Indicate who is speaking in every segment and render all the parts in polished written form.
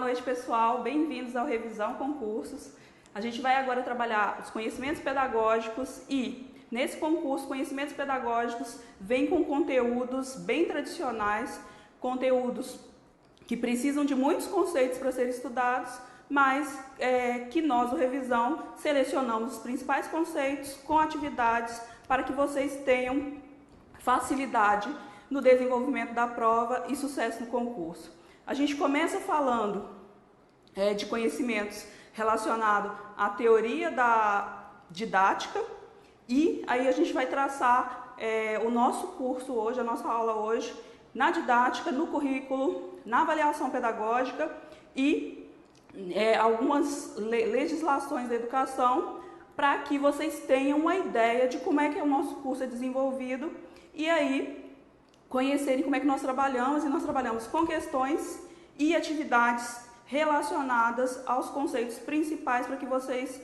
Speaker 1: noite, pessoal. Bem-vindos ao Revisão Concursos. A gente vai agora trabalhar os conhecimentos pedagógicos e, nesse concurso, conhecimentos pedagógicos vem com conteúdos bem tradicionais, conteúdos que precisam de muitos conceitos para serem estudados, mas que nós, o Revisão, selecionamos os principais conceitos com atividades para que vocês tenham facilidade no desenvolvimento da prova e sucesso no concurso. A gente começa falando de conhecimentos relacionados à teoria da didática e aí a gente vai traçar o nosso curso hoje, a nossa aula hoje, na didática, no currículo, na avaliação pedagógica e algumas legislações da educação para que vocês tenham uma ideia de como é que o nosso curso é desenvolvido e aí conhecerem como é que nós trabalhamos, e nós trabalhamos com questões e atividades relacionadas aos conceitos principais para que vocês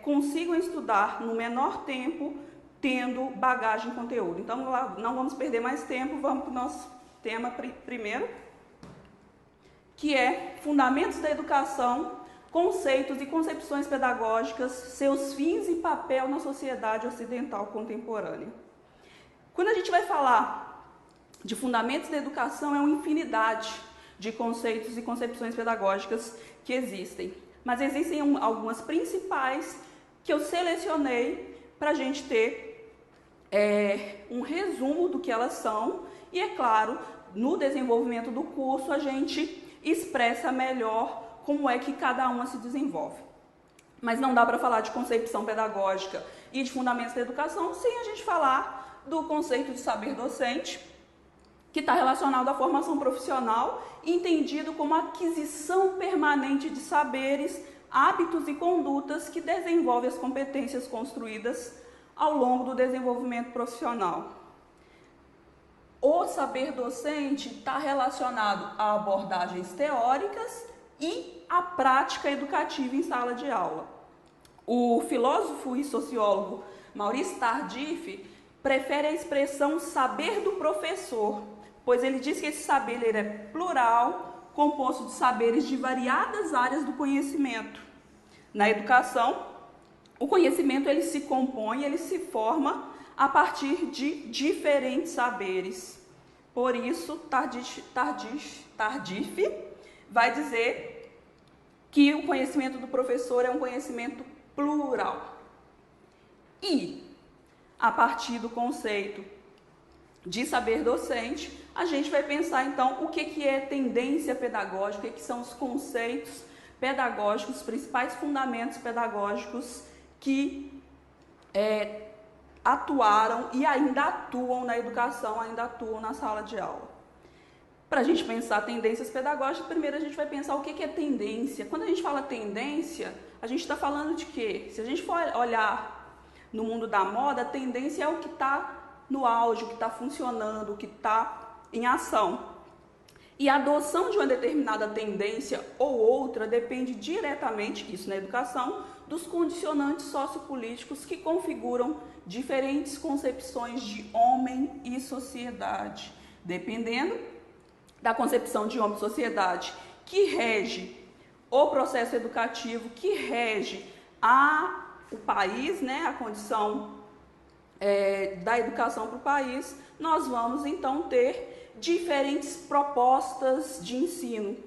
Speaker 1: consigam estudar no menor tempo, tendo bagagem e conteúdo. Então, não vamos perder mais tempo, vamos para o nosso tema primeiro, que é Fundamentos da Educação, Conceitos e Concepções Pedagógicas, Seus Fins e Papel na Sociedade Ocidental Contemporânea. Quando a gente vai falar de fundamentos da educação, é uma infinidade de conceitos e concepções pedagógicas que existem. Mas existem algumas principais que eu selecionei para a gente ter um resumo do que elas são. E é claro, no desenvolvimento do curso, a gente expressa melhor como é que cada uma se desenvolve. Mas não dá para falar de concepção pedagógica e de fundamentos da educação sem a gente falar do conceito de saber docente, que está relacionado à formação profissional, entendido como aquisição permanente de saberes, hábitos e condutas que desenvolvem as competências construídas ao longo do desenvolvimento profissional. O saber docente está relacionado a abordagens teóricas e à prática educativa em sala de aula. O filósofo e sociólogo Maurice Tardif prefere a expressão saber do professor, pois ele diz que esse saber é plural, composto de saberes de variadas áreas do conhecimento. Na educação, o conhecimento ele se compõe, ele se forma a partir de diferentes saberes. Por isso, Tardif vai dizer que o conhecimento do professor é um conhecimento plural. E, a partir do conceito de saber docente, a gente vai pensar então o que é tendência pedagógica, o que são os conceitos pedagógicos, os principais fundamentos pedagógicos que atuaram e ainda atuam na educação, ainda atuam na sala de aula. Para a gente pensar tendências pedagógicas, primeiro a gente vai pensar o que é tendência. Quando a gente fala tendência, a gente está falando de quê? Se a gente for olhar no mundo da moda, a tendência é o que está no auge, o que está funcionando, o que está em ação. E a adoção de uma determinada tendência ou outra depende diretamente, isso na educação, dos condicionantes sociopolíticos que configuram diferentes concepções de homem e sociedade. Dependendo da concepção de homem e sociedade que rege o processo educativo, que rege o país, a condição da educação para o país, nós vamos então ter diferentes propostas de ensino.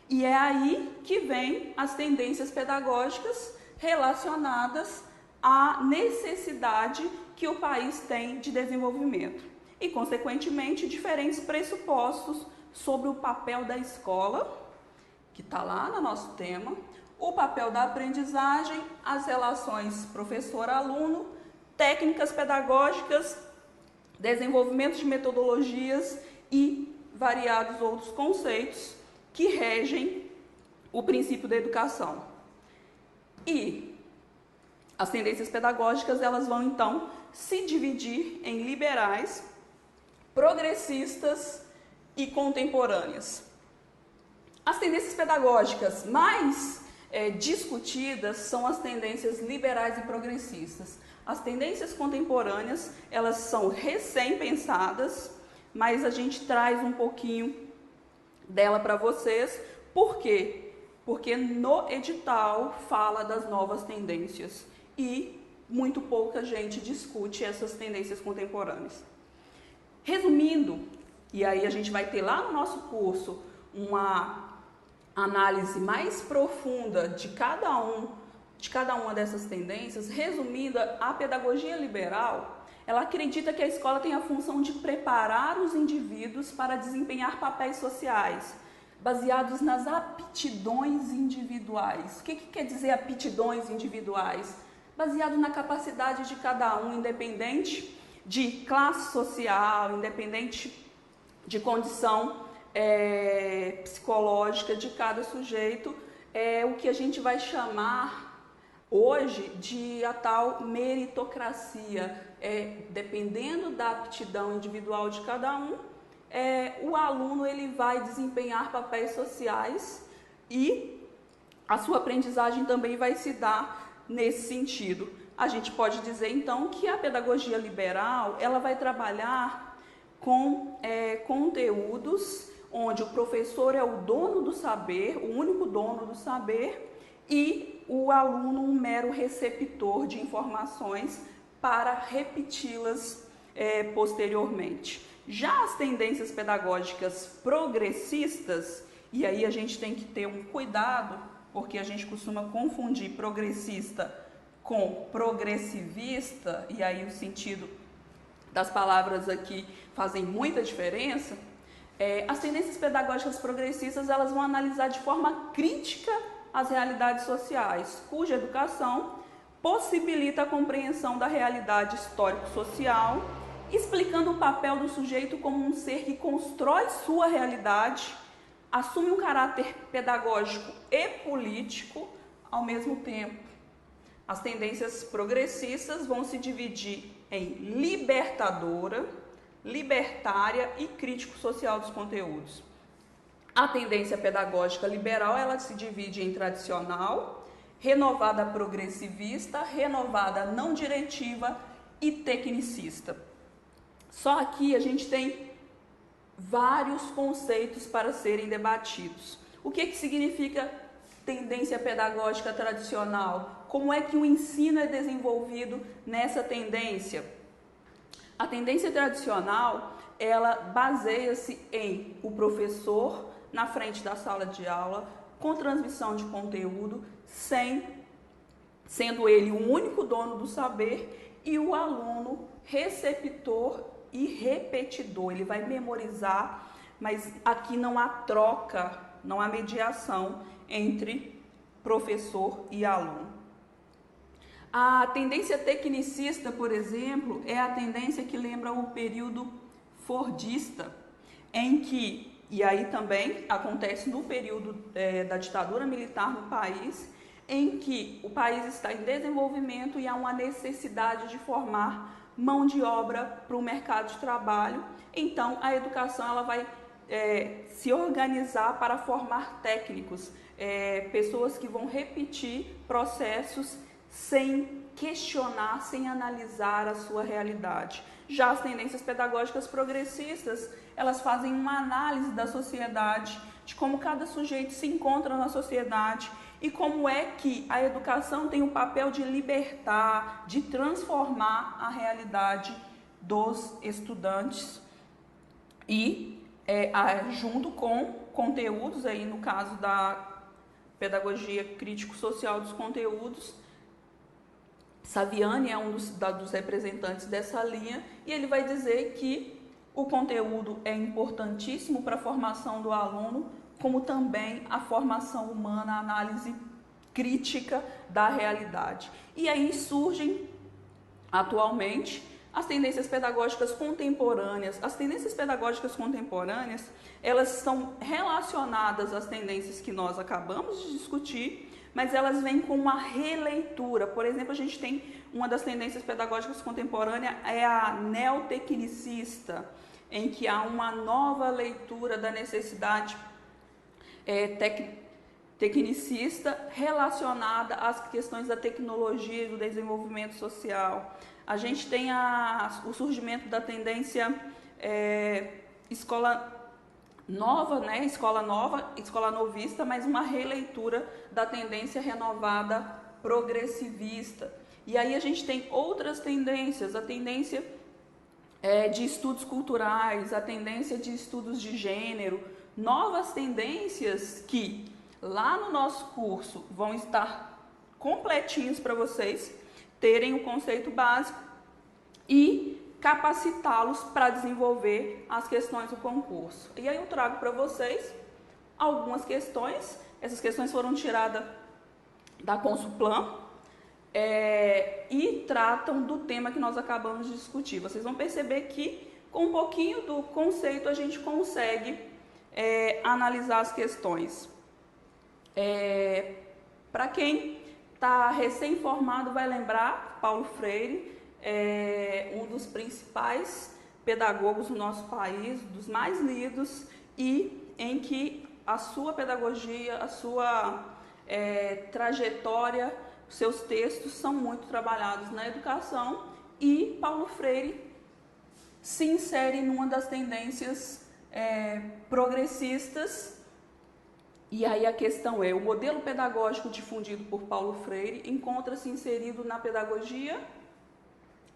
Speaker 1: E é aí que vem as tendências pedagógicas relacionadas à necessidade que o país tem de desenvolvimento. E, consequentemente, diferentes pressupostos sobre o papel da escola, que está lá no nosso tema, o papel da aprendizagem, as relações professor-aluno, técnicas pedagógicas, desenvolvimento de metodologias e variados outros conceitos que regem o princípio da educação. E as tendências pedagógicas, elas vão então se dividir em liberais, progressistas e contemporâneas. As tendências pedagógicas mais discutidas são as tendências liberais e progressistas. As tendências contemporâneas, elas são recém-pensadas, mas a gente traz um pouquinho dela para vocês, Por quê? Porque no edital fala das novas tendências e muito pouca gente discute essas tendências contemporâneas. Resumindo, e aí a gente vai ter lá no nosso curso uma análise mais profunda de cada uma dessas tendências. Resumindo, a pedagogia liberal, ela acredita que a escola tem a função de preparar os indivíduos para desempenhar papéis sociais, baseados nas aptidões individuais. O que quer dizer aptidões individuais? Baseado na capacidade de cada um, independente de classe social, independente de condição psicológica de cada sujeito, o que a gente vai chamar hoje de a tal meritocracia. Dependendo da aptidão individual de cada um, o aluno ele vai desempenhar papéis sociais e a sua aprendizagem também vai se dar nesse sentido. A gente pode dizer então que a pedagogia liberal ela vai trabalhar com conteúdos onde o professor é o dono do saber, o único dono do saber, e o aluno um mero receptor de informações para repeti-las posteriormente. Já as tendências pedagógicas progressistas, e aí a gente tem que ter um cuidado, porque a gente costuma confundir progressista com progressivista, e aí o sentido das palavras aqui fazem muita diferença. As tendências pedagógicas progressistas elas vão analisar de forma crítica as realidades sociais, cuja educação possibilita a compreensão da realidade histórico-social, explicando o papel do sujeito como um ser que constrói sua realidade, assume um caráter pedagógico e político ao mesmo tempo. As tendências progressistas vão se dividir em libertadora, libertária e crítico-social dos conteúdos. A tendência pedagógica liberal ela se divide em tradicional, renovada progressivista, renovada não diretiva e tecnicista. Só aqui a gente tem vários conceitos para serem debatidos. O que significa tendência pedagógica tradicional? Como é que o ensino é desenvolvido nessa tendência? A tendência tradicional, ela baseia-se em o professor na frente da sala de aula, com transmissão de conteúdo, sendo ele o único dono do saber e o aluno receptor e repetidor. Ele vai memorizar, mas aqui não há troca, não há mediação entre professor e aluno. A tendência tecnicista, por exemplo, é a tendência que lembra o período fordista, em que, e aí também acontece no período da ditadura militar no país, em que o país está em desenvolvimento e há uma necessidade de formar mão de obra para o mercado de trabalho. Então, a educação ela vai se organizar para formar técnicos, pessoas que vão repetir processos sem questionar, sem analisar a sua realidade. Já as tendências pedagógicas progressistas, elas fazem uma análise da sociedade, de como cada sujeito se encontra na sociedade e como é que a educação tem o papel de libertar, de transformar a realidade dos estudantes e junto com conteúdos, aí no caso da pedagogia crítico-social dos conteúdos, Saviani é um dos representantes dessa linha e ele vai dizer que o conteúdo é importantíssimo para a formação do aluno, como também a formação humana, a análise crítica da realidade. E aí surgem, atualmente, as tendências pedagógicas contemporâneas. As tendências pedagógicas contemporâneas, elas são relacionadas às tendências que nós acabamos de discutir, mas elas vêm com uma releitura. Por exemplo, a gente tem uma das tendências pedagógicas contemporâneas, é a neotecnicista, em que há uma nova leitura da necessidade tecnicista relacionada às questões da tecnologia e do desenvolvimento social. A gente tem o surgimento da tendência escola né, escola nova, escola novista, mas uma releitura da tendência renovada progressivista. E aí a gente tem outras tendências, a tendência de estudos culturais, a tendência de estudos de gênero, novas tendências que lá no nosso curso vão estar completinhos para vocês terem o conceito básico e capacitá-los para desenvolver as questões do concurso. E aí eu trago para vocês algumas questões. Essas questões foram tiradas da Consulplan e tratam do tema que nós acabamos de discutir. Vocês vão perceber que com um pouquinho do conceito a gente consegue analisar as questões. Para quem está recém-formado vai lembrar, Paulo Freire um dos principais pedagogos do nosso país, dos mais lidos, e em que a sua pedagogia, a sua trajetória, seus textos são muito trabalhados na educação, e Paulo Freire se insere numa das tendências progressistas. E aí a questão é, o modelo pedagógico difundido por Paulo Freire encontra-se inserido na pedagogia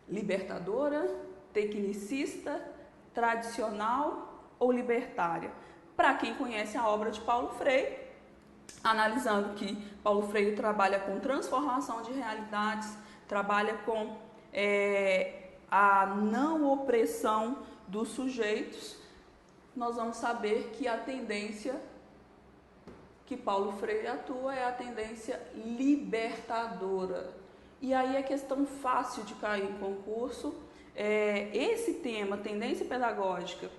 Speaker 1: libertadora, tecnicista, tradicional ou libertária? Para quem conhece a obra de Paulo Freire, analisando que Paulo Freire trabalha com transformação de realidades, trabalha com a não opressão dos sujeitos, nós vamos saber que a tendência que Paulo Freire atua é a tendência libertadora. E aí é questão fácil de cair em concurso. Esse tema, tendência pedagógica,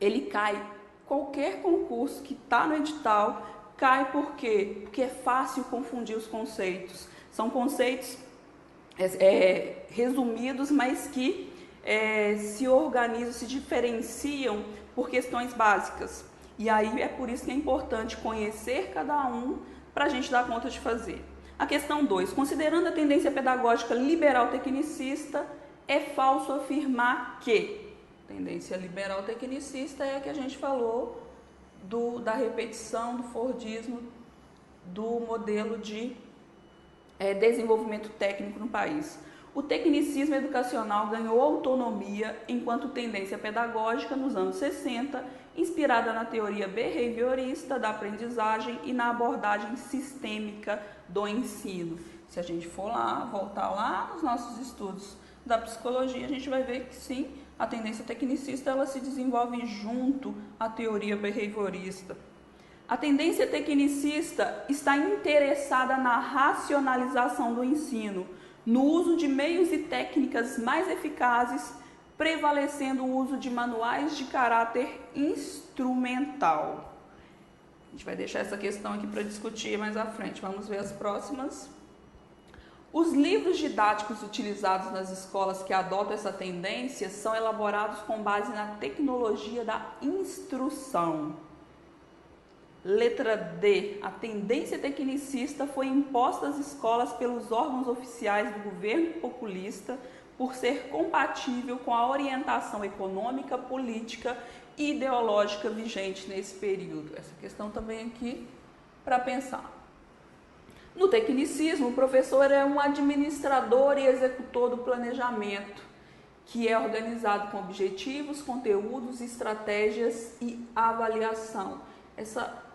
Speaker 1: ele cai, qualquer concurso que está no edital, cai por quê? Porque é fácil confundir os conceitos. São conceitos resumidos, mas que se organizam, se diferenciam por questões básicas. E aí é por isso que é importante conhecer cada um para a gente dar conta de fazer. A questão 2. Considerando a tendência pedagógica liberal tecnicista, é falso afirmar que tendência liberal tecnicista é a que a gente falou da repetição, do fordismo, do modelo de desenvolvimento técnico no país. O tecnicismo educacional ganhou autonomia enquanto tendência pedagógica nos anos 60, inspirada na teoria behaviorista da aprendizagem e na abordagem sistêmica do ensino. Se a gente for voltar lá nos nossos estudos da psicologia, a gente vai ver que sim, a tendência tecnicista ela se desenvolve junto à teoria behaviorista. A tendência tecnicista está interessada na racionalização do ensino, no uso de meios e técnicas mais eficazes, prevalecendo o uso de manuais de caráter instrumental. A gente vai deixar essa questão aqui para discutir mais à frente. Vamos ver as próximas. Os livros didáticos utilizados nas escolas que adotam essa tendência são elaborados com base na tecnologia da instrução. Letra D. A tendência tecnicista foi imposta às escolas pelos órgãos oficiais do governo populista por ser compatível com a orientação econômica, política e ideológica vigente nesse período. Essa questão também aqui para pensar. No tecnicismo, o professor é um administrador e executor do planejamento, que é organizado com objetivos, conteúdos, estratégias e avaliação. Essa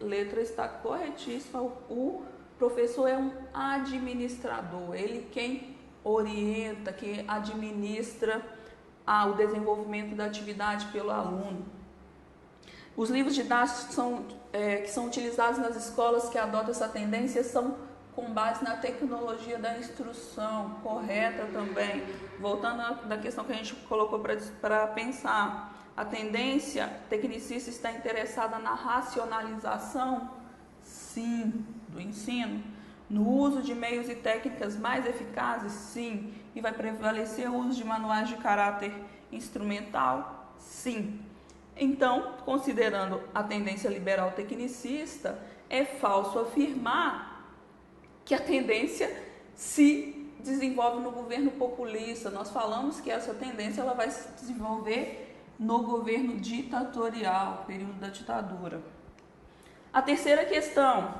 Speaker 1: letra está corretíssima. O professor é um administrador, ele quem orienta, quem administra o desenvolvimento da atividade pelo aluno. Os livros didáticos que são utilizados nas escolas que adotam essa tendência são com base na tecnologia da instrução, correta também. Voltando da questão que a gente colocou para pensar, a tendência tecnicista está interessada na racionalização, sim, do ensino, no uso de meios e técnicas mais eficazes, sim, e vai prevalecer o uso de manuais de caráter instrumental, sim. Então, considerando a tendência liberal tecnicista, é falso afirmar que a tendência se desenvolve no governo populista. Nós falamos que essa tendência ela vai se desenvolver no governo ditatorial, período da ditadura. A terceira questão,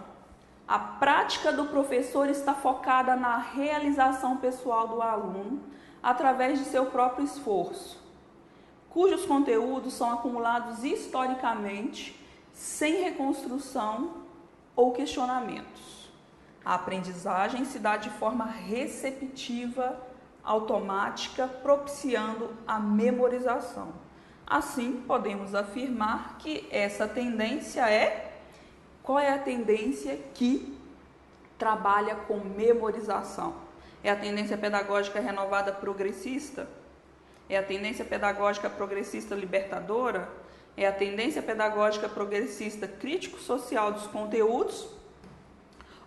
Speaker 1: a prática do professor está focada na realização pessoal do aluno através de seu próprio esforço, cujos conteúdos são acumulados historicamente, sem reconstrução ou questionamentos. A aprendizagem se dá de forma receptiva, automática, propiciando a memorização. Assim, podemos afirmar que essa tendência qual é a tendência que trabalha com memorização? É a tendência pedagógica renovada progressista? É a tendência pedagógica progressista libertadora? É a tendência pedagógica progressista crítico-social dos conteúdos?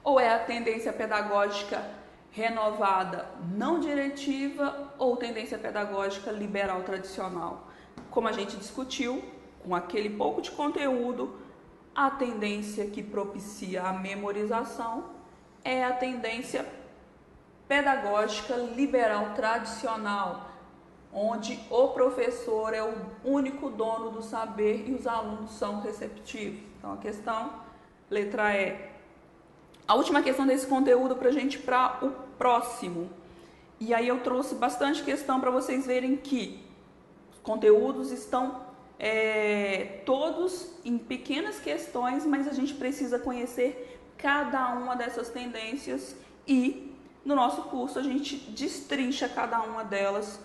Speaker 1: Ou é a tendência pedagógica renovada não diretiva ou tendência pedagógica liberal tradicional? Como a gente discutiu, com aquele pouco de conteúdo, a tendência que propicia a memorização é a tendência pedagógica liberal tradicional, onde o professor é o único dono do saber e os alunos são receptivos. Então, a questão, letra E. A última questão desse conteúdo para a gente ir para o próximo. E aí eu trouxe bastante questão para vocês verem que os conteúdos estão todos em pequenas questões, mas a gente precisa conhecer cada uma dessas tendências e no nosso curso a gente destrincha cada uma delas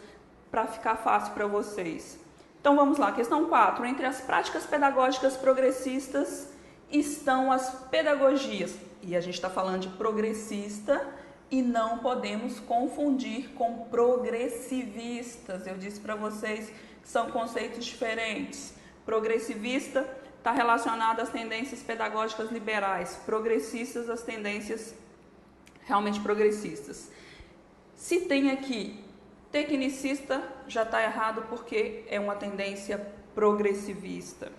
Speaker 1: para ficar fácil para vocês. Então vamos lá, questão 4. Entre as práticas pedagógicas progressistas estão as pedagogias, e a gente está falando de progressista e não podemos confundir com progressivistas. Eu disse para vocês que são conceitos diferentes. Progressivista está relacionado às tendências pedagógicas liberais, progressistas às tendências realmente progressistas. Se tem aqui tecnicista, já está errado porque é uma tendência progressivista.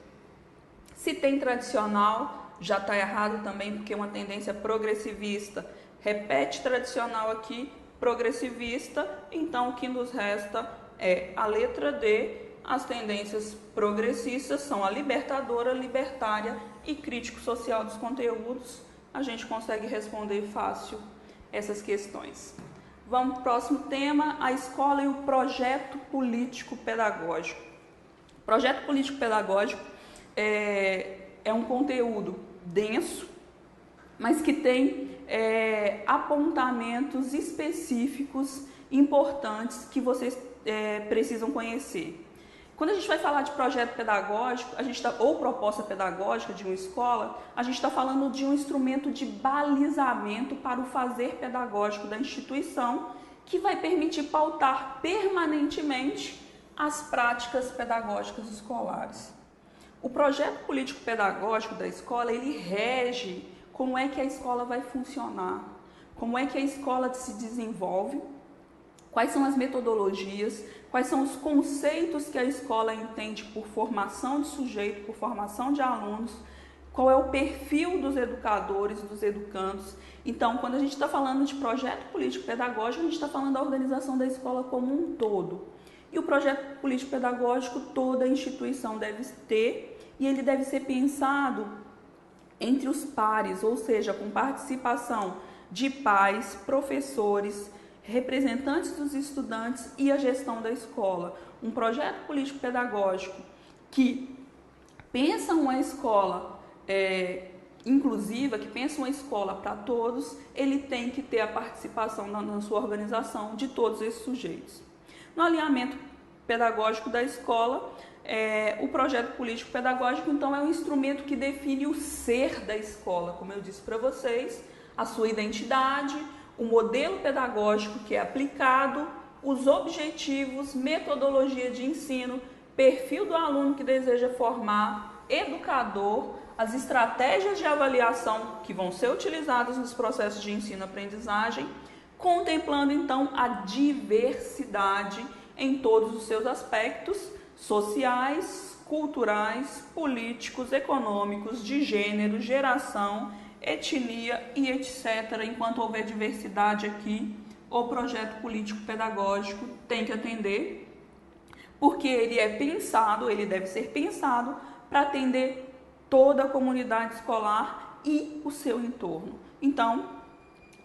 Speaker 1: Se tem tradicional, já está errado também porque é uma tendência progressivista. Repete tradicional aqui, progressivista, então o que nos resta é a letra D. As tendências progressistas são a libertadora, libertária e crítico social dos conteúdos. A gente consegue responder fácil essas questões. Vamos para o próximo tema, a escola e o projeto político-pedagógico. Projeto político-pedagógico é um conteúdo denso, mas que tem apontamentos específicos importantes que vocês precisam conhecer. Quando a gente vai falar de projeto pedagógico, ou proposta pedagógica de uma escola, a gente está falando de um instrumento de balizamento para o fazer pedagógico da instituição, que vai permitir pautar permanentemente as práticas pedagógicas escolares. O projeto político-pedagógico da escola, ele rege como é que a escola vai funcionar, como é que a escola se desenvolve, quais são as metodologias, quais são os conceitos que a escola entende por formação de sujeito, por formação de alunos, qual é o perfil dos educadores, dos educandos. Então, quando a gente está falando de projeto político-pedagógico, a gente está falando da organização da escola como um todo. E o projeto político-pedagógico toda a instituição deve ter, e ele deve ser pensado entre os pares, ou seja, com participação de pais, professores, representantes dos estudantes e a gestão da escola. Um projeto político-pedagógico que pensa uma escola inclusiva, que pensa uma escola para todos, ele tem que ter a participação na sua organização de todos esses sujeitos. No alinhamento pedagógico da escola, o projeto político-pedagógico, então, é um instrumento que define o ser da escola, como eu disse para vocês, a sua identidade, o modelo pedagógico que é aplicado, os objetivos, metodologia de ensino, perfil do aluno que deseja formar, educador, as estratégias de avaliação que vão ser utilizadas nos processos de ensino-aprendizagem, contemplando então a diversidade em todos os seus aspectos sociais, culturais, políticos, econômicos, de gênero, geração, etnia e etc. Enquanto houver diversidade aqui, o projeto político-pedagógico tem que atender porque ele é pensado, ele deve ser pensado para atender toda a comunidade escolar e o seu entorno. Então,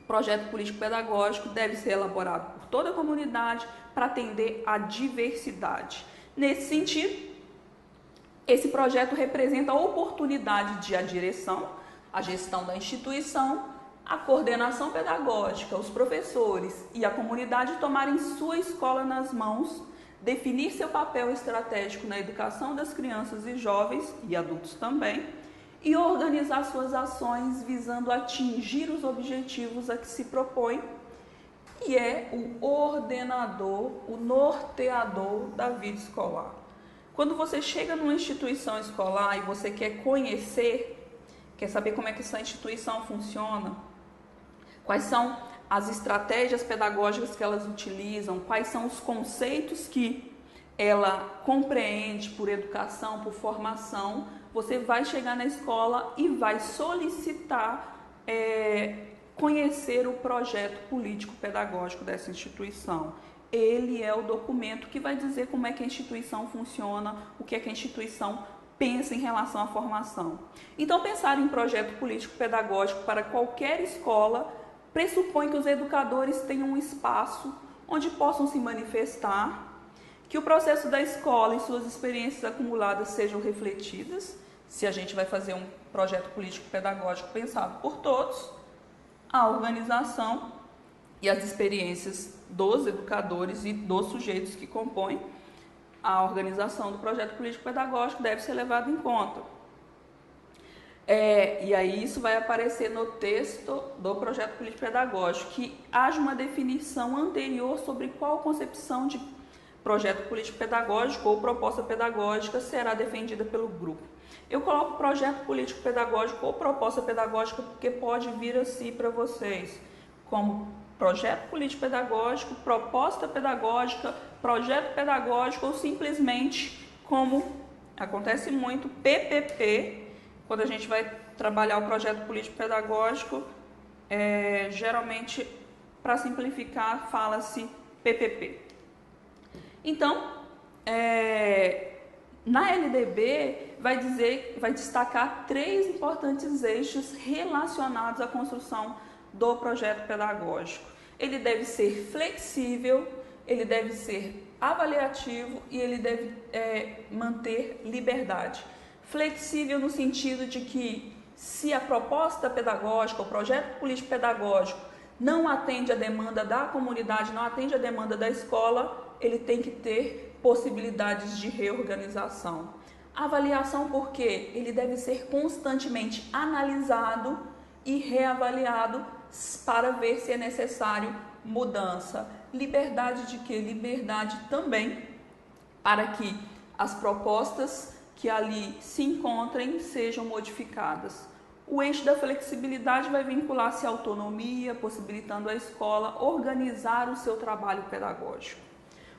Speaker 1: o projeto político-pedagógico deve ser elaborado por toda a comunidade para atender a diversidade. Nesse sentido, esse projeto representa a oportunidade de a direção, a gestão da instituição, a coordenação pedagógica, os professores e a comunidade tomarem sua escola nas mãos, definir seu papel estratégico na educação das crianças e jovens, e adultos também, e organizar suas ações visando atingir os objetivos a que se propõe, e é o ordenador, o norteador da vida escolar. Quando você chega numa instituição escolar e você quer conhecer, quer saber como é que essa instituição funciona, quais são as estratégias pedagógicas que elas utilizam, quais são os conceitos que ela compreende por educação, por formação, você vai chegar na escola e vai solicitar conhecer o projeto político-pedagógico dessa instituição. Ele é o documento que vai dizer como é que a instituição funciona, o que é que a instituição pensa em relação à formação. Então, pensar em projeto político-pedagógico para qualquer escola pressupõe que os educadores tenham um espaço onde possam se manifestar, que o processo da escola e suas experiências acumuladas sejam refletidas, se a gente vai fazer um projeto político-pedagógico pensado por todos, a organização e as experiências dos educadores e dos sujeitos que compõem a organização do projeto político-pedagógico deve ser levado em conta. E aí isso vai aparecer no texto do projeto político-pedagógico, que haja uma definição anterior sobre qual concepção de projeto político-pedagógico ou proposta pedagógica será defendida pelo grupo. Eu coloco projeto político-pedagógico ou proposta pedagógica porque pode vir assim para vocês, como projeto político-pedagógico, proposta pedagógica, projeto pedagógico ou simplesmente como acontece muito, PPP. Quando a gente vai trabalhar o projeto político-pedagógico, geralmente, para simplificar, fala-se PPP. Então, na LDB, vai destacar 3 importantes eixos relacionados à construção do projeto pedagógico. Ele deve ser flexível, ele deve ser avaliativo e ele deve manter liberdade. Flexível no sentido de que, se a proposta pedagógica, o projeto político-pedagógico não atende a demanda da comunidade, não atende a demanda da escola, ele tem que ter possibilidades de reorganização. Avaliação porque ele deve ser constantemente analisado e reavaliado para ver se é necessário mudança. Liberdade de quê? Liberdade também para que as propostas que ali se encontrem sejam modificadas. O eixo da flexibilidade vai vincular-se à autonomia, possibilitando à escola organizar o seu trabalho pedagógico.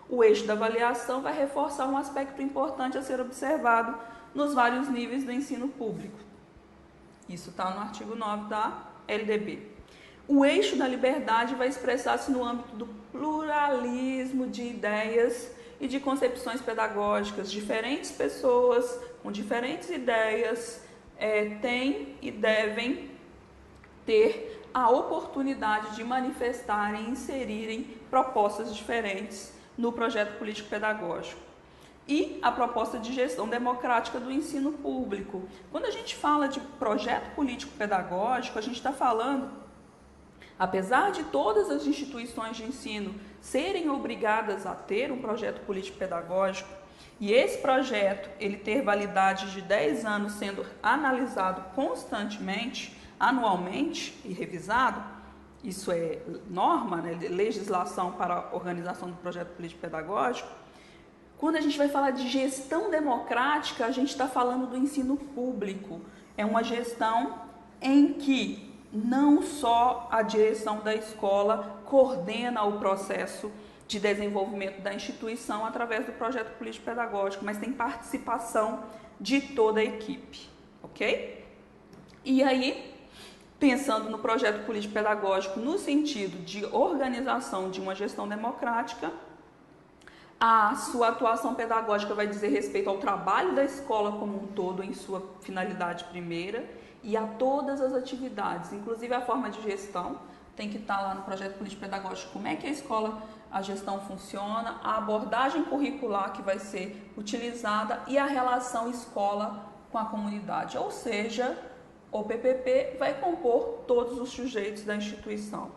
Speaker 1: O eixo da avaliação vai reforçar um aspecto importante a ser observado nos vários níveis do ensino público. Isso está no artigo 9 da LDB. O eixo da liberdade vai expressar-se no âmbito do pluralismo de ideias e de concepções pedagógicas. Diferentes pessoas com diferentes ideias têm e devem ter a oportunidade de manifestarem e inserirem propostas diferentes no projeto político-pedagógico. E a proposta de gestão democrática do ensino público. Quando a gente fala de projeto político-pedagógico, a gente está falando, apesar de todas as instituições de ensino serem obrigadas a ter um projeto político-pedagógico, e esse projeto ele ter validade de 10 anos sendo analisado constantemente, anualmente e revisado, isso é norma, né, legislação para a organização do projeto político-pedagógico. Quando a gente vai falar de gestão democrática, a gente está falando do ensino público. É uma gestão em que não só a direção da escola coordena o processo de desenvolvimento da instituição através do projeto político-pedagógico, mas tem participação de toda a equipe, ok? E aí, pensando no projeto político-pedagógico no sentido de organização de uma gestão democrática, A sua atuação pedagógica vai dizer respeito ao trabalho da escola como um todo, em sua finalidade primeira, e a todas as atividades, inclusive a forma de gestão, tem que estar lá no projeto político-pedagógico, como é que a escola, a gestão funciona, a abordagem curricular que vai ser utilizada e a relação escola com a comunidade, ou seja, o PPP vai compor todos os sujeitos da instituição.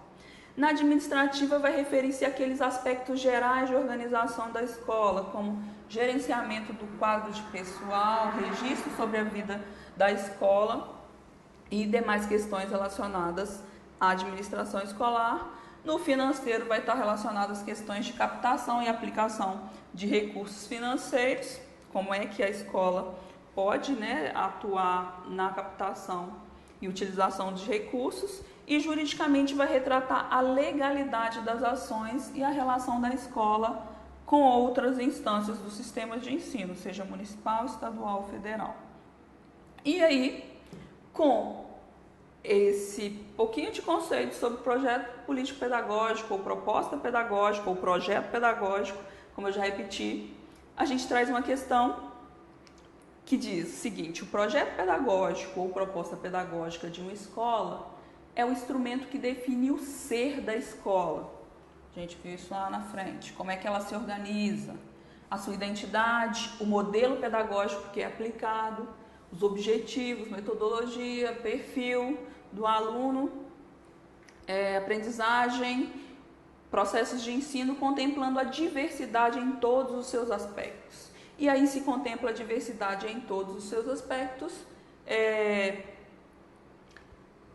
Speaker 1: Na administrativa vai referir-se àqueles aspectos gerais de organização da escola, como gerenciamento do quadro de pessoal, registro sobre a vida da escola e demais questões relacionadas à administração escolar. No financeiro vai estar relacionado às questões de captação e aplicação de recursos financeiros, como é que a escola pode, atuar na captação e utilização de recursos, e juridicamente vai retratar a legalidade das ações e a relação da escola com outras instâncias do sistema de ensino, seja municipal, estadual ou federal. E aí, com esse pouquinho de conceito sobre projeto político-pedagógico, ou proposta pedagógica, ou projeto pedagógico, como eu já repeti, a gente traz uma questão que diz o seguinte: o projeto pedagógico ou proposta pedagógica de uma escola é o instrumento que define o ser da escola. A gente viu isso lá na frente, como é que ela se organiza, a sua identidade, o modelo pedagógico que é aplicado, os objetivos, metodologia, perfil do aluno, aprendizagem, processos de ensino, contemplando a diversidade em todos os seus aspectos. E aí se contempla a diversidade em todos os seus aspectos.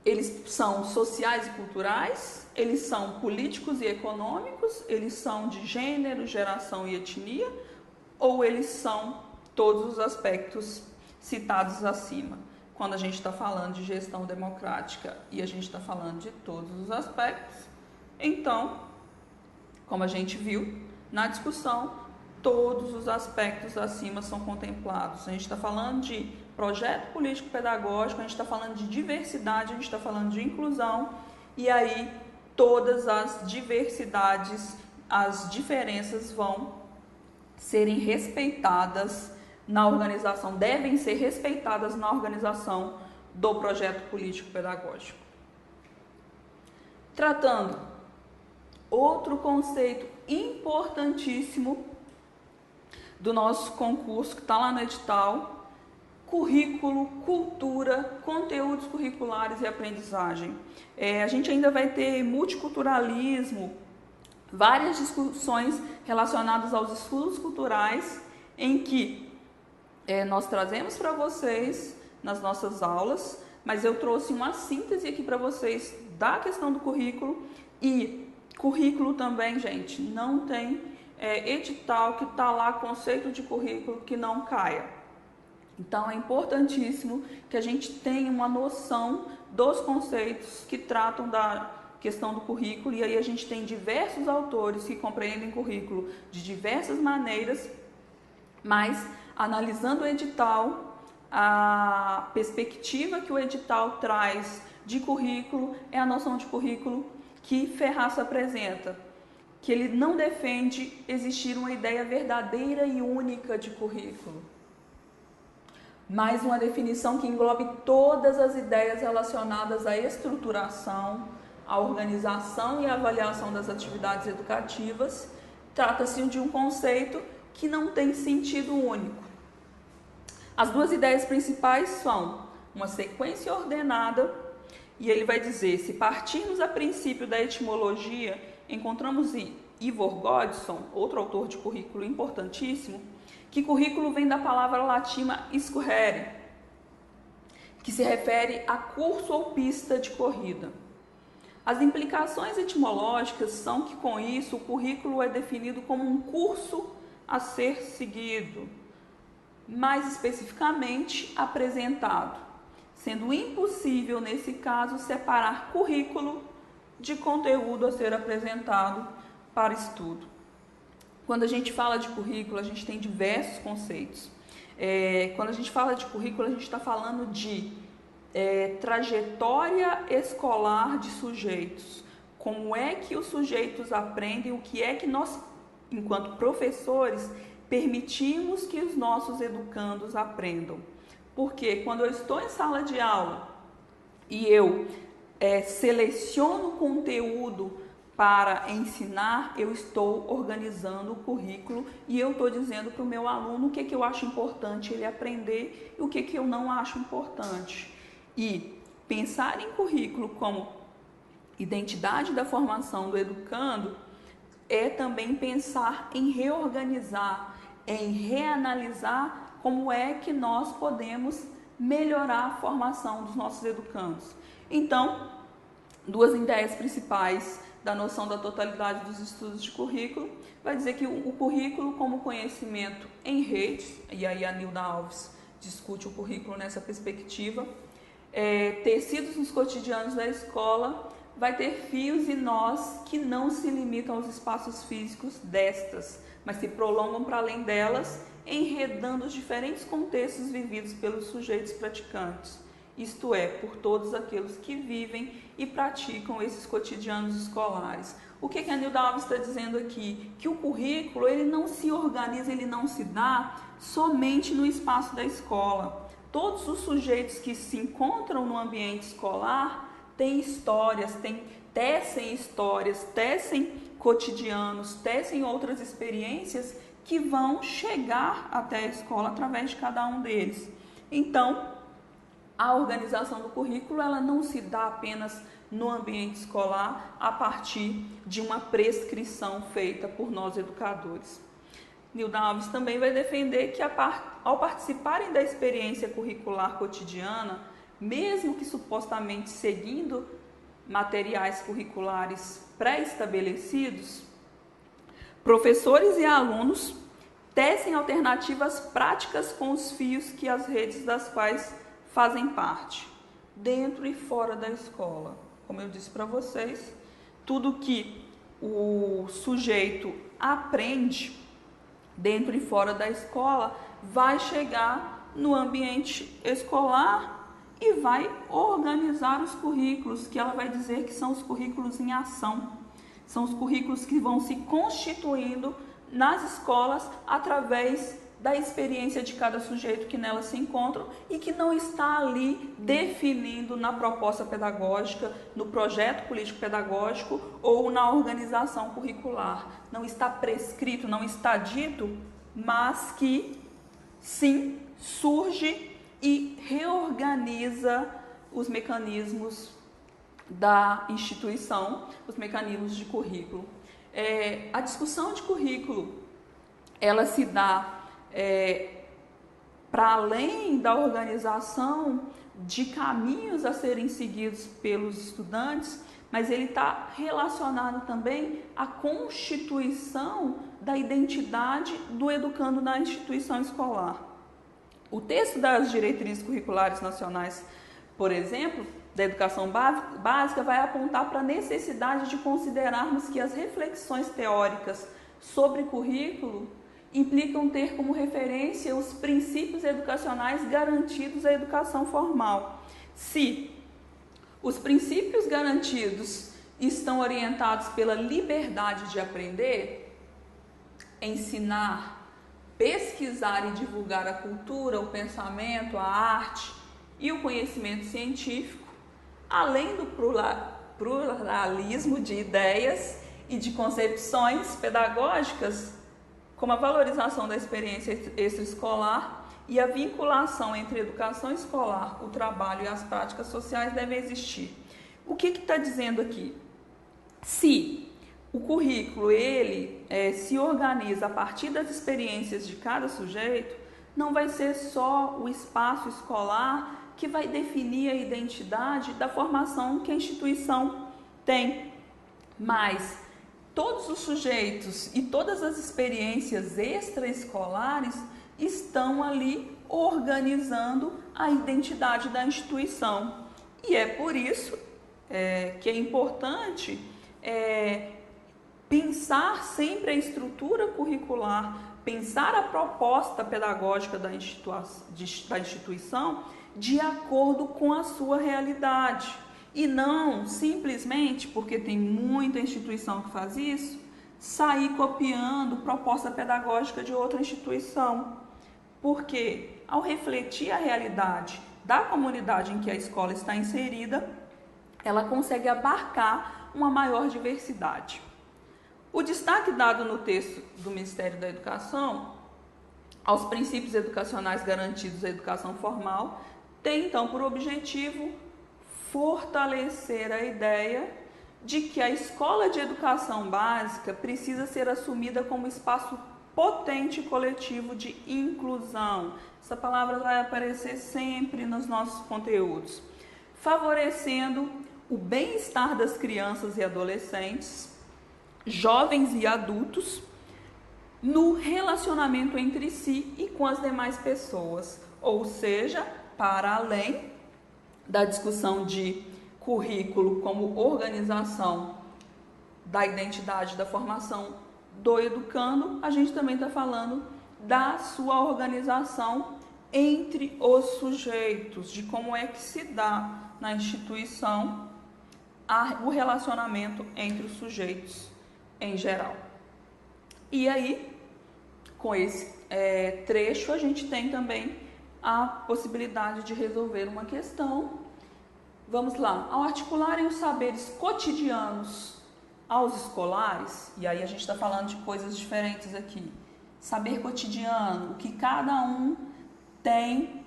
Speaker 1: Eles são sociais e culturais, eles são políticos e econômicos, eles são de gênero, geração e etnia, ou eles são todos os aspectos citados acima. Quando a gente está falando de gestão democrática e a gente está falando de todos os aspectos, então, como a gente viu na discussão, todos os aspectos acima são contemplados. A gente está falando de projeto político-pedagógico, a gente está falando de diversidade, a gente está falando de inclusão, e aí todas as diversidades, as diferenças vão serem respeitadas na organização, devem ser respeitadas na organização do projeto político-pedagógico. Tratando outro conceito importantíssimo do nosso concurso, que está lá no edital: currículo, cultura, conteúdos curriculares e aprendizagem. A gente ainda vai ter multiculturalismo, várias discussões relacionadas aos estudos culturais, em que nós trazemos para vocês nas nossas aulas, mas eu trouxe uma síntese aqui para vocês da questão do currículo. E currículo também, gente, não tem edital que está lá, conceito de currículo, que não caia. Então é importantíssimo que a gente tenha uma noção dos conceitos que tratam da questão do currículo, e aí a gente tem diversos autores que compreendem currículo de diversas maneiras, mas analisando o edital, a perspectiva que o edital traz de currículo é a noção de currículo que Ferraz apresenta, que ele não defende existir uma ideia verdadeira e única de currículo, mas uma definição que englobe todas as ideias relacionadas à estruturação, à organização e à avaliação das atividades educativas. Trata-se de um conceito que não tem sentido único. As duas ideias principais são uma sequência ordenada, e ele vai dizer: se partirmos a princípio da etimologia, encontramos em Ivor Godson, outro autor de currículo importantíssimo, que currículo vem da palavra latina scurrere, que se refere a curso ou pista de corrida. As implicações etimológicas são que, com isso, o currículo é definido como um curso a ser seguido, mais especificamente apresentado, sendo impossível, nesse caso, separar currículo de conteúdo a ser apresentado para estudo. Quando a gente fala de currículo, a gente tem diversos conceitos. Quando a gente fala de currículo, a gente está falando de trajetória escolar de sujeitos. Como é que os sujeitos aprendem, o que é que nós enquanto professores, permitimos que os nossos educandos aprendam. Porque quando eu estou em sala de aula e eu seleciono conteúdo para ensinar, eu estou organizando o currículo e eu estou dizendo para o meu aluno o que eu acho importante ele aprender e o que eu não acho importante. E pensar em currículo como identidade da formação do educando é também pensar em reorganizar, em reanalisar como é que nós podemos melhorar a formação dos nossos educandos. Então, duas ideias principais da noção da totalidade dos estudos de currículo vai dizer que o currículo como conhecimento em redes, e aí a Nilda Alves discute o currículo nessa perspectiva, tecidos nos cotidianos da escola, vai ter fios e nós que não se limitam aos espaços físicos destas, mas se prolongam para além delas, enredando os diferentes contextos vividos pelos sujeitos praticantes, isto é, por todos aqueles que vivem e praticam esses cotidianos escolares. O que a Nilda Alves está dizendo aqui? Que o currículo ele não se organiza, ele não se dá somente no espaço da escola. Todos os sujeitos que se encontram no ambiente escolar têm histórias, tecem cotidianos, tecem outras experiências que vão chegar até a escola através de cada um deles. Então, a organização do currículo ela não se dá apenas no ambiente escolar a partir de uma prescrição feita por nós educadores. Nilda Alves também vai defender que ao participarem da experiência curricular cotidiana, mesmo que supostamente seguindo materiais curriculares pré-estabelecidos, professores e alunos tecem alternativas práticas com os fios que as redes das quais fazem parte, dentro e fora da escola. Como eu disse para vocês, tudo que o sujeito aprende dentro e fora da escola vai chegar no ambiente escolar e vai organizar os currículos, que ela vai dizer que são os currículos em ação. São os currículos que vão se constituindo nas escolas através da experiência de cada sujeito que nelas se encontram e que não está ali definindo na proposta pedagógica, no projeto político-pedagógico ou na organização curricular. Não está prescrito, não está dito, mas que sim surge e reorganiza os mecanismos da instituição, os mecanismos de currículo. A discussão de currículo, ela se dá para além da organização de caminhos a serem seguidos pelos estudantes, mas ele está relacionado também à constituição da identidade do educando na instituição escolar. O texto das diretrizes curriculares nacionais, por exemplo, da educação básica, vai apontar para a necessidade de considerarmos que as reflexões teóricas sobre currículo implicam ter como referência os princípios educacionais garantidos à educação formal. Se os princípios garantidos estão orientados pela liberdade de aprender, ensinar, pesquisar e divulgar a cultura, o pensamento, a arte e o conhecimento científico, além do pluralismo de ideias e de concepções pedagógicas, como a valorização da experiência extraescolar e a vinculação entre a educação escolar, o trabalho e as práticas sociais devem existir. O que está dizendo aqui? Se o currículo ele se organiza a partir das experiências de cada sujeito, não vai ser só o espaço escolar que vai definir a identidade da formação que a instituição tem, mas todos os sujeitos e todas as experiências extraescolares estão ali organizando a identidade da instituição. E é por isso que é importante pensar sempre a estrutura curricular, pensar a proposta pedagógica da instituição de acordo com a sua realidade. E não simplesmente, porque tem muita instituição que faz isso, sair copiando proposta pedagógica de outra instituição, porque ao refletir a realidade da comunidade em que a escola está inserida, ela consegue abarcar uma maior diversidade. O destaque dado no texto do Ministério da Educação aos princípios educacionais garantidos à educação formal tem, então, por objetivo fortalecer a ideia de que a escola de educação básica precisa ser assumida como espaço potente e coletivo de inclusão. Essa palavra vai aparecer sempre nos nossos conteúdos, favorecendo o bem-estar das crianças e adolescentes, jovens e adultos, no relacionamento entre si e com as demais pessoas, ou seja, para além da discussão de currículo como organização da identidade da formação do educando, a gente também está falando da sua organização entre os sujeitos, de como é que se dá na instituição o relacionamento entre os sujeitos em geral. E aí, com esse trecho, a gente tem também a possibilidade de resolver uma questão. Vamos lá. Ao articularem os saberes cotidianos aos escolares, e aí a gente está falando de coisas diferentes aqui. Saber cotidiano, o que cada um tem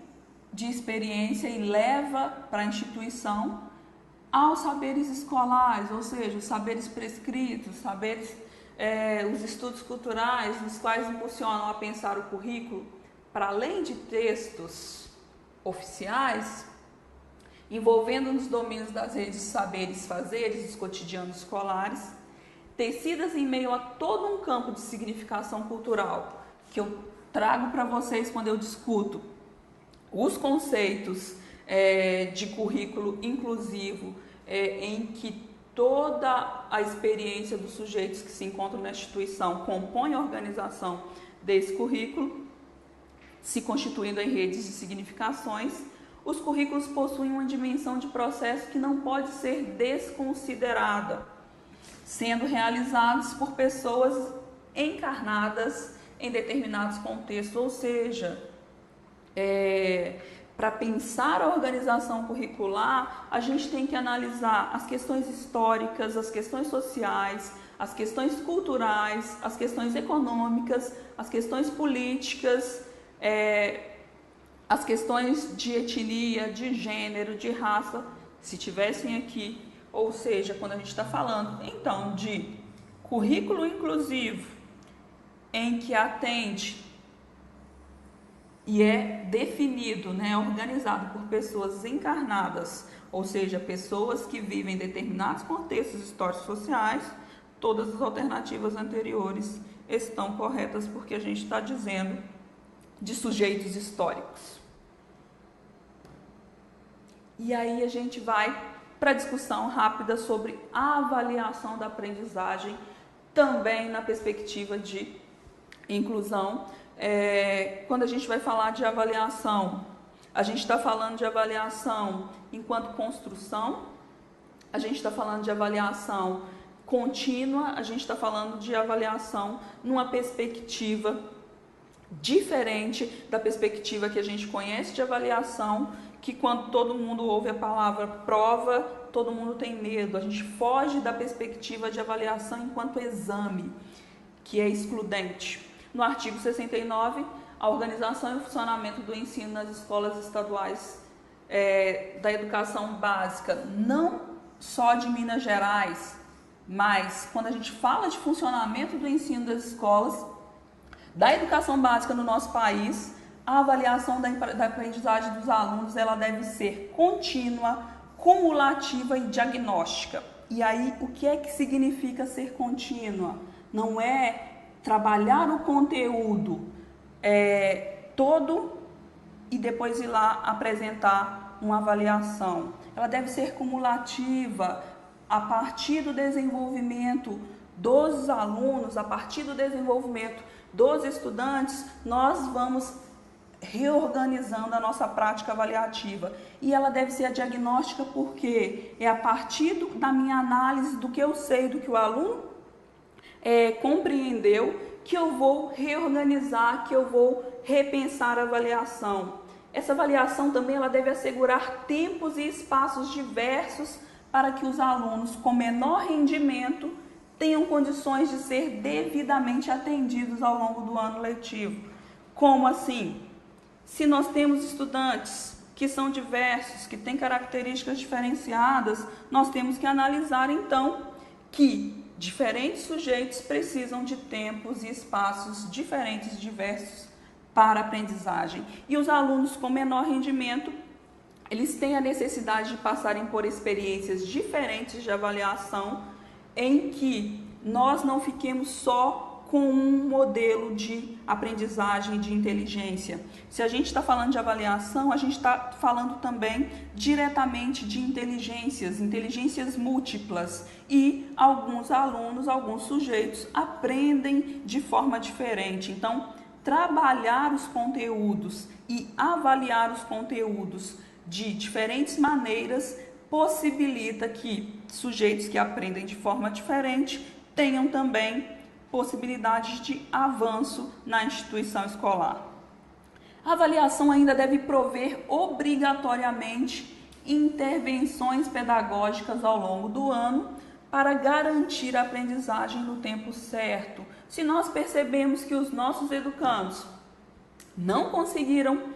Speaker 1: de experiência e leva para a instituição, aos saberes escolares, ou seja, os saberes prescritos, os estudos culturais, nos quais impulsionam a pensar o currículo, para além de textos oficiais, envolvendo nos domínios das redes de saberes fazeres, os cotidianos escolares, tecidas em meio a todo um campo de significação cultural, que eu trago para vocês quando eu discuto os conceitos de currículo inclusivo, em que toda a experiência dos sujeitos que se encontram na instituição compõe a organização desse currículo, se constituindo em redes de significações. Os currículos possuem uma dimensão de processo que não pode ser desconsiderada, sendo realizados por pessoas encarnadas em determinados contextos, ou seja, para pensar a organização curricular, a gente tem que analisar as questões históricas, as questões sociais, as questões culturais, as questões econômicas, as questões políticas, as questões de etnia, de gênero, de raça, se tivessem aqui. Ou seja, quando a gente está falando, então, de currículo inclusivo, em que atende e é definido, organizado por pessoas encarnadas, ou seja, pessoas que vivem em determinados contextos históricos sociais, todas as alternativas anteriores estão corretas, porque a gente está dizendo de sujeitos históricos. E aí a gente vai para a discussão rápida sobre a avaliação da aprendizagem, também na perspectiva de inclusão. Quando a gente vai falar de avaliação, a gente está falando de avaliação enquanto construção, a gente está falando de avaliação contínua, a gente está falando de avaliação numa perspectiva diferente da perspectiva que a gente conhece de avaliação, que quando todo mundo ouve a palavra prova, todo mundo tem medo. A gente foge da perspectiva de avaliação enquanto exame, que é excludente. No artigo 69, a organização e o funcionamento do ensino nas escolas estaduais da educação básica, não só de Minas Gerais, mas quando a gente fala de funcionamento do ensino das escolas, da educação básica no nosso país, a avaliação da aprendizagem dos alunos, ela deve ser contínua, cumulativa e diagnóstica. E aí, o que é que significa ser contínua? Não é trabalhar o conteúdo todo e depois ir lá apresentar uma avaliação. Ela deve ser cumulativa, a partir do desenvolvimento dos alunos, a partir do desenvolvimento dos estudantes, nós vamos reorganizando a nossa prática avaliativa. E ela deve ser a diagnóstica porque é a partir da minha análise do que eu sei, do que o aluno compreendeu que eu vou reorganizar, que eu vou repensar a avaliação. Essa avaliação também ela deve assegurar tempos e espaços diversos para que os alunos com menor rendimento tenham condições de ser devidamente atendidos ao longo do ano letivo. Como assim? Se nós temos estudantes que são diversos, que têm características diferenciadas, nós temos que analisar então que diferentes sujeitos precisam de tempos e espaços diferentes e diversos para a aprendizagem. E os alunos com menor rendimento, eles têm a necessidade de passarem por experiências diferentes de avaliação, em que nós não fiquemos só com um modelo de aprendizagem de inteligência. Se a gente está falando de avaliação, a gente está falando também diretamente de inteligências múltiplas, e alguns alunos, alguns sujeitos aprendem de forma diferente. Então, trabalhar os conteúdos e avaliar os conteúdos de diferentes maneiras possibilita que sujeitos que aprendem de forma diferente tenham também possibilidades de avanço na instituição escolar. A avaliação ainda deve prover obrigatoriamente intervenções pedagógicas ao longo do ano para garantir a aprendizagem no tempo certo. Se nós percebemos que os nossos educandos não conseguiram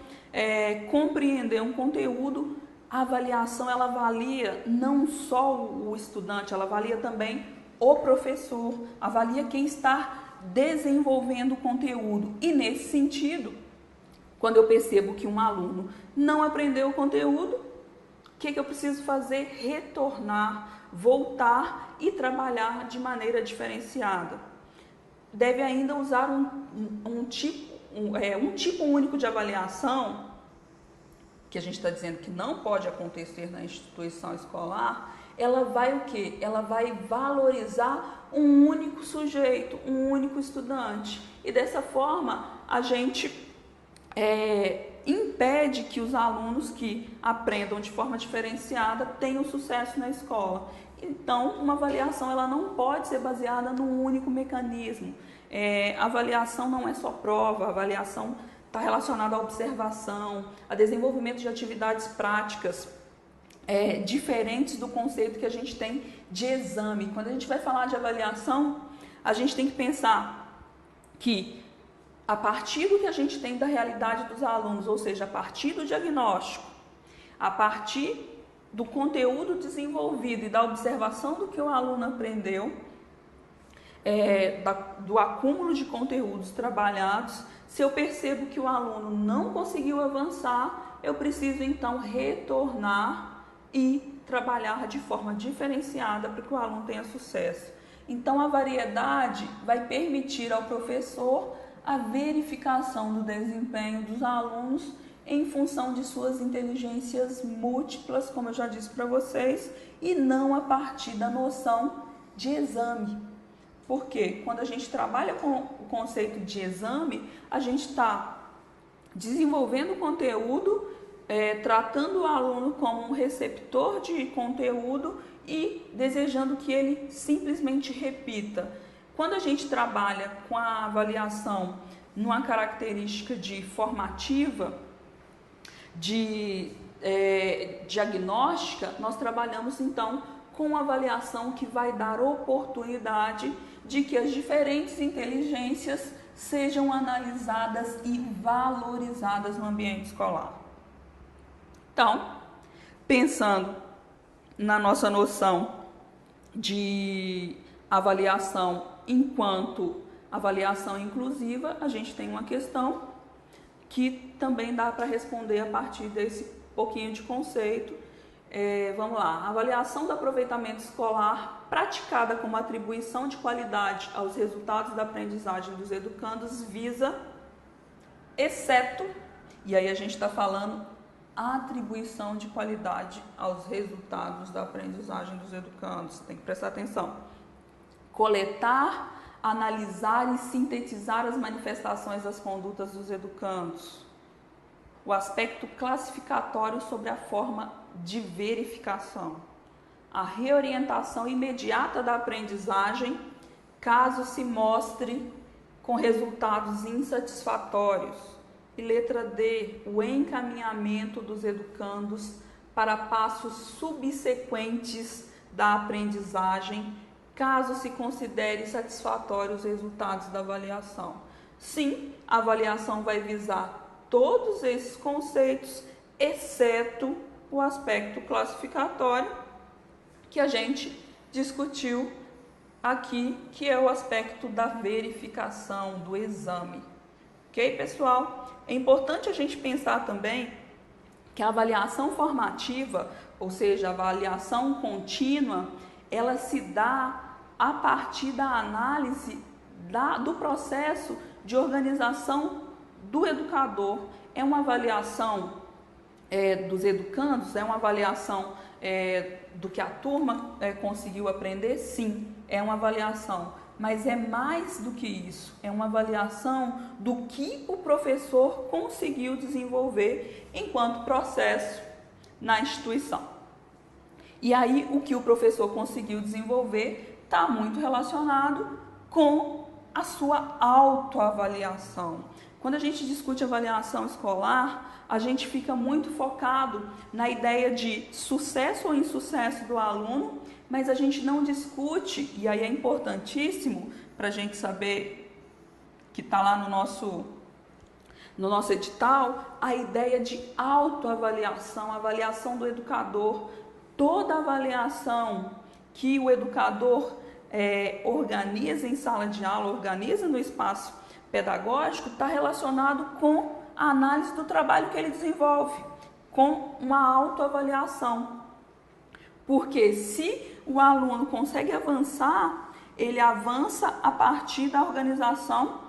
Speaker 1: compreender um conteúdo, a avaliação ela avalia não só o estudante, ela avalia também o professor, avalia quem está desenvolvendo o conteúdo. E nesse sentido, quando eu percebo que um aluno não aprendeu o conteúdo, o que eu preciso fazer? Retornar, voltar e trabalhar de maneira diferenciada. Deve ainda usar um tipo único de avaliação, que a gente está dizendo que não pode acontecer na instituição escolar. Ela vai o quê? Ela vai valorizar um único sujeito, um único estudante. E dessa forma, a gente impede que os alunos que aprendam de forma diferenciada tenham sucesso na escola. Então, uma avaliação ela não pode ser baseada num único mecanismo. A avaliação não é só prova, a avaliação está relacionada à observação, a desenvolvimento de atividades práticas, diferentes do conceito que a gente tem de exame. Quando a gente vai falar de avaliação, a gente tem que pensar que a partir do que a gente tem da realidade dos alunos, ou seja, a partir do diagnóstico, a partir do conteúdo desenvolvido e da observação do que o aluno aprendeu, do acúmulo de conteúdos trabalhados, se eu percebo que o aluno não conseguiu avançar, eu preciso então retornar e trabalhar de forma diferenciada para que o aluno tenha sucesso. Então, a variedade vai permitir ao professor a verificação do desempenho dos alunos em função de suas inteligências múltiplas, como eu já disse para vocês, e não a partir da noção de exame. Porque quando a gente trabalha com o conceito de exame, a gente está desenvolvendo o conteúdo, tratando o aluno como um receptor de conteúdo e desejando que ele simplesmente repita. Quando a gente trabalha com a avaliação numa característica de formativa, de diagnóstica, nós trabalhamos então com uma avaliação que vai dar oportunidade de que as diferentes inteligências sejam analisadas e valorizadas no ambiente escolar. Então, pensando na nossa noção de avaliação enquanto avaliação inclusiva, a gente tem uma questão que também dá para responder a partir desse pouquinho de conceito. Vamos lá, a avaliação do aproveitamento escolar praticada como atribuição de qualidade aos resultados da aprendizagem dos educandos visa, exceto, e aí a gente está falando a atribuição de qualidade aos resultados da aprendizagem dos educandos, tem que prestar atenção, coletar, analisar e sintetizar as manifestações das condutas dos educandos, o aspecto classificatório sobre a forma de verificação, a reorientação imediata da aprendizagem caso se mostre com resultados insatisfatórios. E letra D, o encaminhamento dos educandos para passos subsequentes da aprendizagem, caso se considere satisfatórios os resultados da avaliação. Sim, a avaliação vai visar todos esses conceitos, exceto o aspecto classificatório que a gente discutiu aqui, que é o aspecto da verificação, do exame. Ok, pessoal? É importante a gente pensar também que a avaliação formativa, ou seja, a avaliação contínua, ela se dá a partir da análise do processo de organização do educador. É uma avaliação dos educandos? É uma avaliação do que a turma conseguiu aprender? Sim, é uma avaliação. Mas é mais do que isso, é uma avaliação do que o professor conseguiu desenvolver enquanto processo na instituição. E aí, o que o professor conseguiu desenvolver está muito relacionado com a sua autoavaliação. Quando a gente discute avaliação escolar, a gente fica muito focado na ideia de sucesso ou insucesso do aluno, mas a gente não discute, e aí é importantíssimo para a gente saber, que está lá no nosso edital, a ideia de autoavaliação, avaliação do educador. Toda avaliação que o educador organiza em sala de aula, organiza no espaço pedagógico, está relacionado com a análise do trabalho que ele desenvolve, com uma autoavaliação. Porque se o aluno consegue avançar, ele avança a partir da organização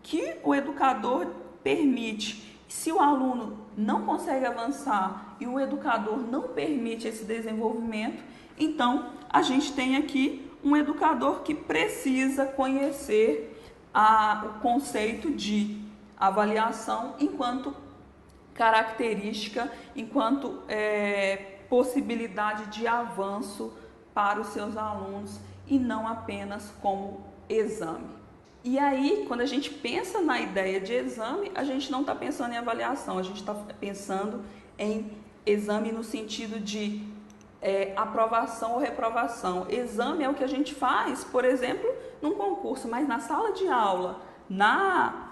Speaker 1: que o educador permite. Se o aluno não consegue avançar e o educador não permite esse desenvolvimento, então a gente tem aqui um educador que precisa conhecer o conceito de avaliação enquanto característica, enquanto possibilidade de avanço para os seus alunos e não apenas como exame. E aí, quando a gente pensa na ideia de exame, a gente não está pensando em avaliação, a gente está pensando em exame no sentido de aprovação ou reprovação. Exame é o que a gente faz, por exemplo, num concurso, mas na sala de aula, na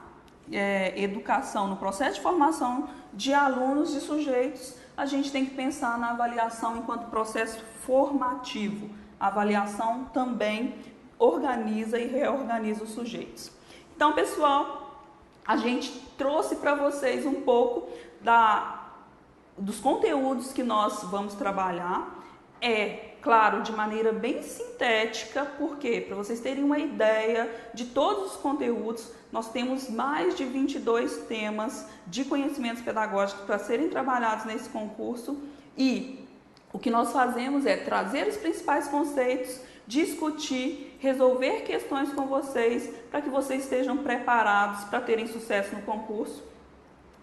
Speaker 1: educação, no processo de formação de alunos e sujeitos, a gente tem que pensar na avaliação enquanto processo formativo. A avaliação também organiza e reorganiza os sujeitos. Então, pessoal, a gente trouxe para vocês um pouco dos conteúdos que nós vamos trabalhar. Claro, de maneira bem sintética, porque para vocês terem uma ideia de todos os conteúdos, nós temos mais de 22 temas de conhecimentos pedagógicos para serem trabalhados nesse concurso e o que nós fazemos é trazer os principais conceitos, discutir, resolver questões com vocês para que vocês estejam preparados para terem sucesso no concurso.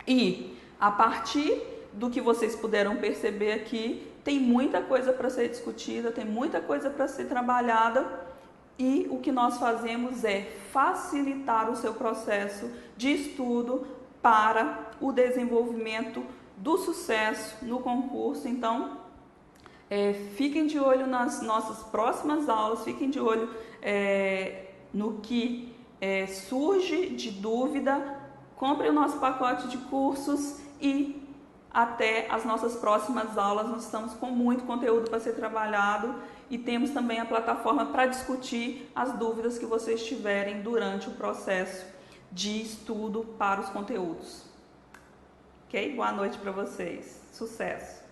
Speaker 1: E a partir do que vocês puderam perceber aqui, tem muita coisa para ser discutida, tem muita coisa para ser trabalhada e o que nós fazemos é facilitar o seu processo de estudo para o desenvolvimento do sucesso no concurso. Então, fiquem de olho nas nossas próximas aulas, fiquem de olho no que surge de dúvida, comprem o nosso pacote de cursos e até as nossas próximas aulas. Nós estamos com muito conteúdo para ser trabalhado e temos também a plataforma para discutir as dúvidas que vocês tiverem durante o processo de estudo para os conteúdos. Ok? Boa noite para vocês. Sucesso!